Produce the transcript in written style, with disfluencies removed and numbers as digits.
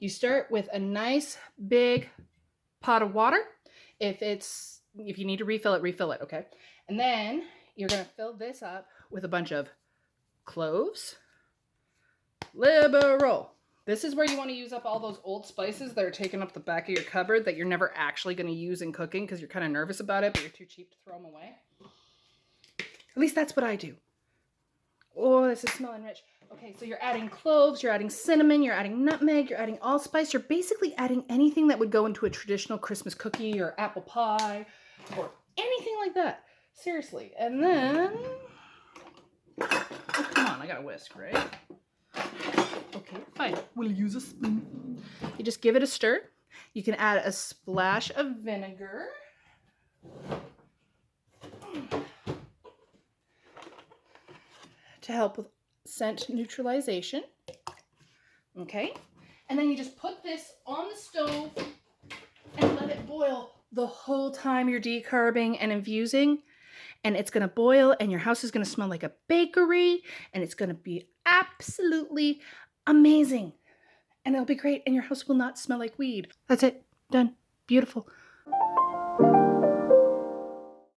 You start with a nice big pot of water. If you need to refill it, okay? And then you're gonna fill this up with a bunch of cloves. Liberal. This is where you want to use up all those old spices that are taking up the back of your cupboard that you're never actually going to use in cooking because you're kind of nervous about it, but you're too cheap to throw them away. At least that's what I do. Oh, this is smelling rich. Okay, so you're adding cloves, you're adding cinnamon, you're adding nutmeg, you're adding allspice. You're basically adding anything that would go into a traditional Christmas cookie or apple pie or anything like that. Seriously. And then, oh, come on, I got a whisk, right? Okay, fine. We'll use a spoon. You just give it a stir. You can add a splash of vinegar. To help with scent neutralization. Okay? And then you just put this on the stove and let it boil the whole time you're decarbing and infusing. And it's going to boil and your house is going to smell like a bakery and it's going to be absolutely amazing. And it'll be great and your house will not smell like weed. That's it. Done. Beautiful.